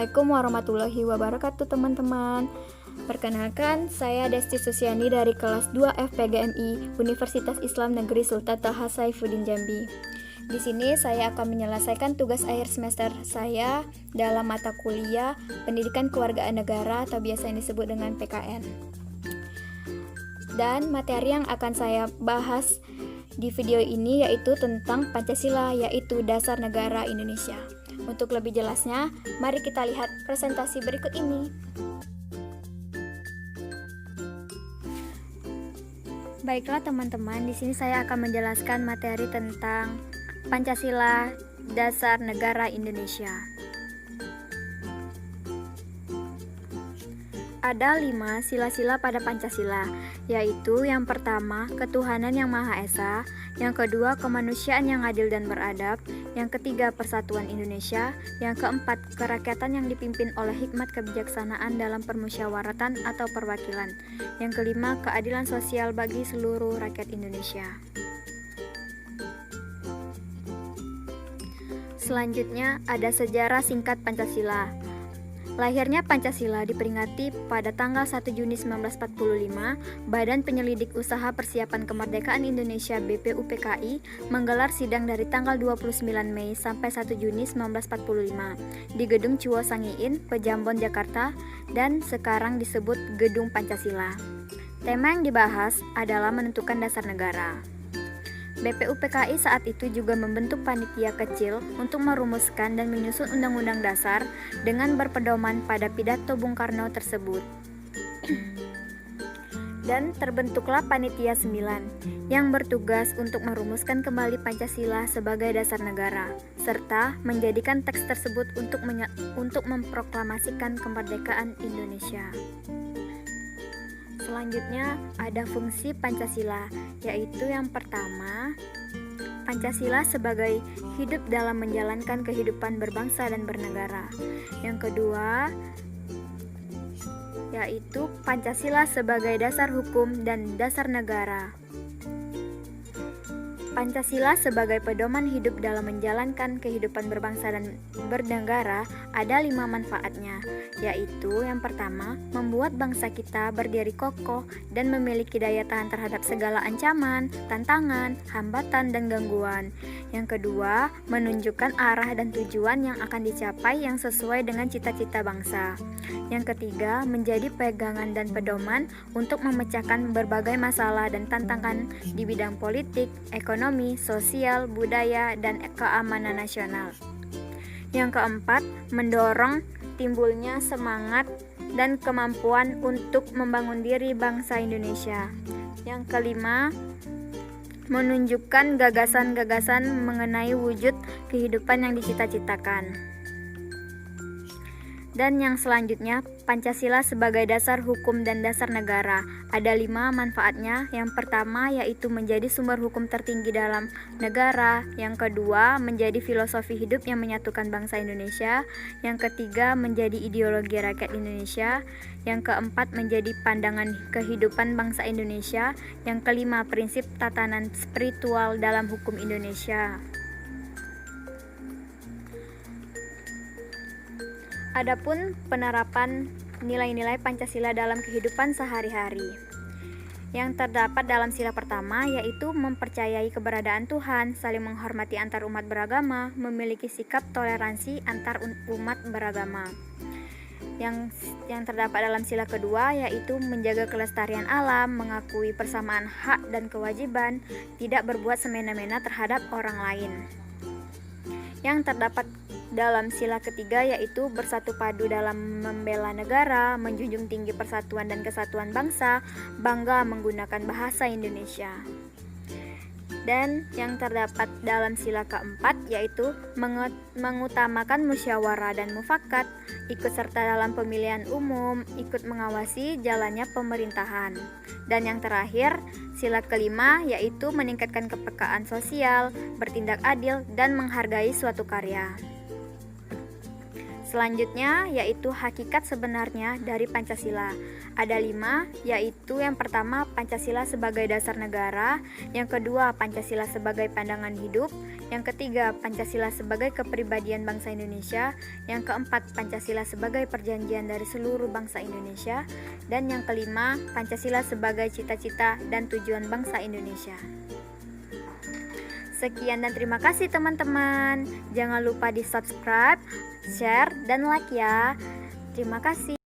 Assalamualaikum warahmatullahi wabarakatuh teman-teman. Perkenalkan, saya Desti Susiani dari kelas 2 FPGMI Universitas Islam Negeri Sultan Taha Saifuddin Jambi. Di sini saya akan menyelesaikan tugas akhir semester saya dalam mata kuliah Pendidikan Kewargaan Negara atau biasa yang disebut dengan PKN. Dan materi yang akan saya bahas di video ini yaitu tentang Pancasila, yaitu dasar negara Indonesia. Untuk lebih jelasnya, mari kita lihat presentasi berikut ini. Baiklah teman-teman, di sini saya akan menjelaskan materi tentang Pancasila, dasar negara Indonesia. Ada 5 sila-sila pada Pancasila, yaitu yang pertama, ketuhanan yang Maha Esa, yang kedua, kemanusiaan yang adil dan beradab, yang ketiga, persatuan Indonesia, yang keempat, kerakyatan yang dipimpin oleh hikmat kebijaksanaan dalam permusyawaratan atau perwakilan, yang kelima, keadilan sosial bagi seluruh rakyat Indonesia. Selanjutnya, ada sejarah singkat Pancasila. Lahirnya Pancasila diperingati pada tanggal 1 Juni 1945, Badan Penyelidik Usaha Persiapan Kemerdekaan Indonesia BPUPKI menggelar sidang dari tanggal 29 Mei sampai 1 Juni 1945 di Gedung Chuo Sangiin, Pejambon, Jakarta, dan sekarang disebut Gedung Pancasila. Tema yang dibahas adalah menentukan dasar negara. BPUPKI saat itu juga membentuk panitia kecil untuk merumuskan dan menyusun Undang-Undang Dasar dengan berpedoman pada pidato Bung Karno tersebut. Dan terbentuklah Panitia 9 yang bertugas untuk merumuskan kembali Pancasila sebagai dasar negara, serta menjadikan teks tersebut untuk memproklamasikan kemerdekaan Indonesia. Selanjutnya ada fungsi Pancasila, yaitu yang pertama, Pancasila sebagai hidup dalam menjalankan kehidupan berbangsa dan bernegara. Yang kedua, yaitu Pancasila sebagai dasar hukum dan dasar negara. Pancasila sebagai pedoman hidup dalam menjalankan kehidupan berbangsa dan bernegara ada 5 manfaatnya, yaitu yang pertama, membuat bangsa kita berdiri kokoh dan memiliki daya tahan terhadap segala ancaman, tantangan, hambatan, dan gangguan. Yang kedua, menunjukkan arah dan tujuan yang akan dicapai yang sesuai dengan cita-cita bangsa. Yang ketiga, menjadi pegangan dan pedoman untuk memecahkan berbagai masalah dan tantangan di bidang politik, ekonomi, sosial, budaya, dan keamanan nasional. Yang keempat, mendorong timbulnya semangat dan kemampuan untuk membangun diri bangsa Indonesia. Yang kelima, menunjukkan gagasan-gagasan mengenai wujud kehidupan yang dicita-citakan. Dan yang selanjutnya, Pancasila sebagai dasar hukum dan dasar negara. Ada 5 manfaatnya. Yang pertama, yaitu menjadi sumber hukum tertinggi dalam negara. Yang kedua, menjadi filosofi hidup yang menyatukan bangsa Indonesia. Yang ketiga, menjadi ideologi rakyat Indonesia. Yang keempat, menjadi pandangan kehidupan bangsa Indonesia. Yang kelima, prinsip tatanan spiritual dalam hukum Indonesia. Adapun penerapan nilai-nilai Pancasila dalam kehidupan sehari-hari. Yang terdapat dalam sila pertama yaitu mempercayai keberadaan Tuhan, saling menghormati antar umat beragama, memiliki sikap toleransi antar umat beragama. Yang terdapat dalam sila kedua yaitu menjaga kelestarian alam, mengakui persamaan hak dan kewajiban, tidak berbuat semena-mena terhadap orang lain. Yang terdapat dalam sila ketiga yaitu bersatu padu dalam membela negara, menjunjung tinggi persatuan dan kesatuan bangsa, bangga menggunakan bahasa Indonesia. Dan yang terdapat dalam sila keempat yaitu mengutamakan musyawarah dan mufakat, ikut serta dalam pemilihan umum, ikut mengawasi jalannya pemerintahan. Dan yang terakhir, sila kelima yaitu meningkatkan kepekaan sosial, bertindak adil, dan menghargai suatu karya. Selanjutnya yaitu hakikat sebenarnya dari Pancasila. Ada 5, yaitu yang pertama Pancasila sebagai dasar negara, yang kedua Pancasila sebagai pandangan hidup, Yang ketiga, Pancasila sebagai kepribadian bangsa Indonesia. Yang keempat, Pancasila sebagai perjanjian dari seluruh bangsa Indonesia. Dan yang kelima, Pancasila sebagai cita-cita dan tujuan bangsa Indonesia. Sekian dan terima kasih teman-teman. Jangan lupa di subscribe, share, dan like ya. Terima kasih.